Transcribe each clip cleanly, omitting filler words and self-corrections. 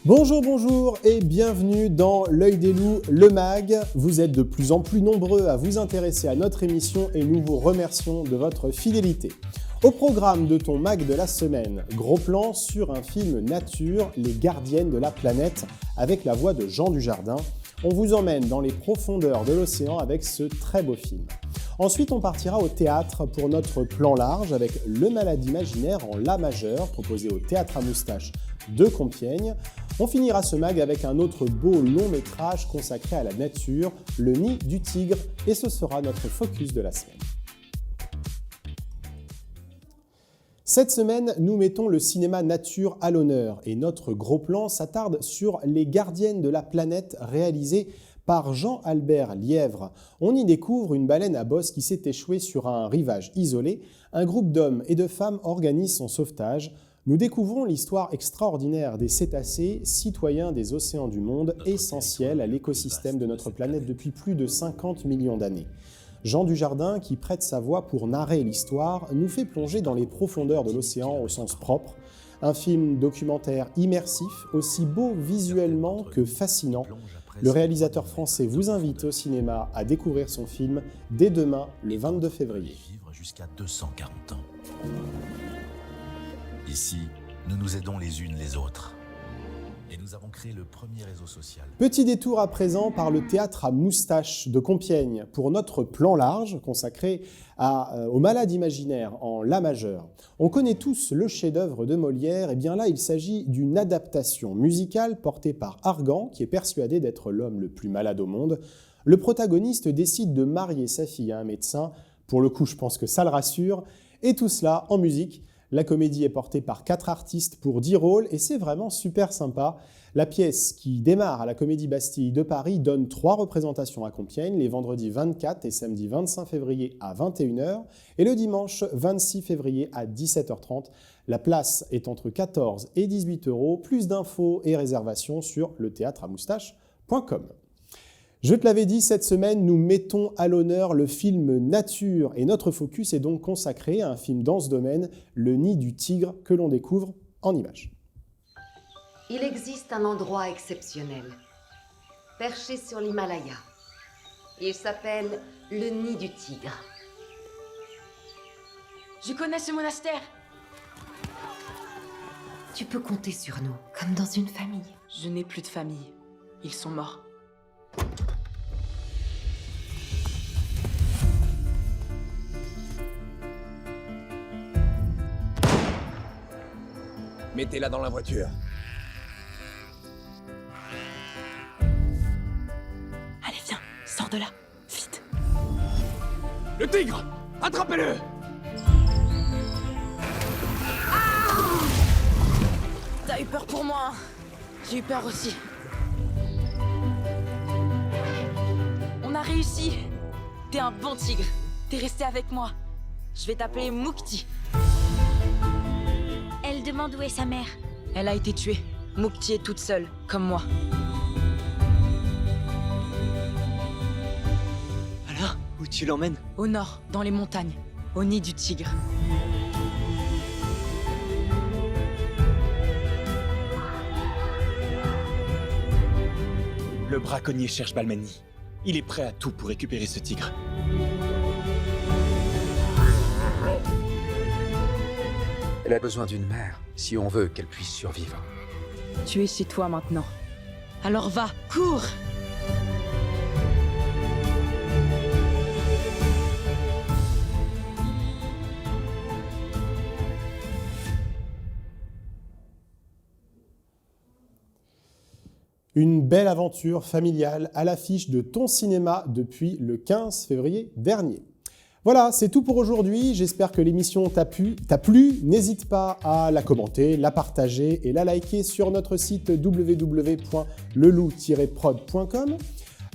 Bonjour, bonjour et bienvenue dans L'Œil des Loups, le MAG. Vous êtes de plus en plus nombreux à vous intéresser à notre émission et nous vous remercions de votre fidélité. Au programme de ton MAG de la semaine, gros plan sur un film nature, Les Gardiennes de la planète, avec la voix de Jean Dujardin. On vous emmène dans les profondeurs de l'océan avec ce très beau film. Ensuite, on partira au théâtre pour notre plan large avec Le Malade imaginaire en La majeur, proposé au Théâtre à Moustache de Compiègne. On finira ce MAG avec un autre beau long métrage consacré à la nature, Le Nid du Tigre, et ce sera notre focus de la semaine. Cette semaine, nous mettons le cinéma nature à l'honneur et notre gros plan s'attarde sur Les Gardiennes de la planète réalisé par Jean-Albert Lièvre. On y découvre une baleine à bosse qui s'est échouée sur un rivage isolé. Un groupe d'hommes et de femmes organise son sauvetage. Nous découvrons l'histoire extraordinaire des cétacés, citoyens des océans du monde, essentiels à l'écosystème de notre planète depuis plus de 50 millions d'années. Jean Dujardin, qui prête sa voix pour narrer l'histoire, nous fait plonger dans les profondeurs de l'océan au sens propre. Un film documentaire immersif, aussi beau visuellement que fascinant. Le réalisateur français vous invite au cinéma à découvrir son film dès demain, le 22 février. Vivre jusqu'à 240 ans. Ici, nous nous aidons les unes les autres. Et nous avons créé le premier réseau social. Petit détour à présent par le Théâtre à Moustache de Compiègne pour notre plan large consacré au Malade imaginaire en La majeur. On connaît tous le chef-d'œuvre de Molière, et bien là il s'agit d'une adaptation musicale portée par Argan, qui est persuadé d'être l'homme le plus malade au monde. Le protagoniste décide de marier sa fille à un médecin. Pour le coup, je pense que ça le rassure. Et tout cela en musique. La comédie est portée par 4 artistes pour 10 rôles et c'est vraiment super sympa. La pièce qui démarre à la Comédie Bastille de Paris donne 3 représentations à Compiègne, les vendredis 24 et samedi 25 février à 21h et le dimanche 26 février à 17h30. La place est entre 14 et 18 €. Plus d'infos et réservations sur letheatreamoustache.com. Je te l'avais dit, cette semaine, nous mettons à l'honneur le film Nature et notre focus est donc consacré à un film dans ce domaine, Le Nid du Tigre, que l'on découvre en images. Il existe un endroit exceptionnel, perché sur l'Himalaya. Il s'appelle le Nid du Tigre. Je connais ce monastère. Tu peux compter sur nous, comme dans une famille. Je n'ai plus de famille. Ils sont morts. Mettez-la dans la voiture. Allez, viens, sors de là, vite. Le tigre! Attrapez-le! T'as eu peur pour moi, hein? J'ai eu peur aussi. On a réussi. T'es un bon tigre. T'es resté avec moi. Je vais t'appeler Moukti. Elle demande où est sa mère. Elle a été tuée. Moukti est toute seule, comme moi. Alors, où tu l'emmènes? Au nord, dans les montagnes, au nid du tigre. Le braconnier cherche Balmani. Il est prêt à tout pour récupérer ce tigre. Elle a besoin d'une mère, si on veut qu'elle puisse survivre. Tu es chez toi maintenant. Alors va, cours! Une belle aventure familiale à l'affiche de ton cinéma depuis le 15 février dernier. Voilà, c'est tout pour aujourd'hui. J'espère que l'émission t'a plu. N'hésite pas à la commenter, la partager et la liker sur notre site www.lelou-prod.com.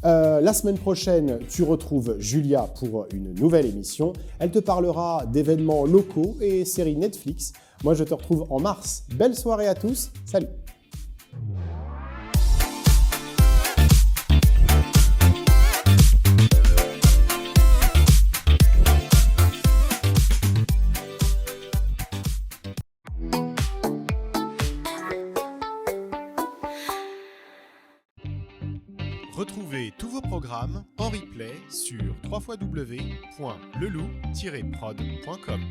La semaine prochaine, tu retrouves Julia pour une nouvelle émission. Elle te parlera d'événements locaux et séries Netflix. Moi, je te retrouve en mars. Belle soirée à tous. Salut! Retrouvez tous vos programmes en replay sur www.leloup-prod.com.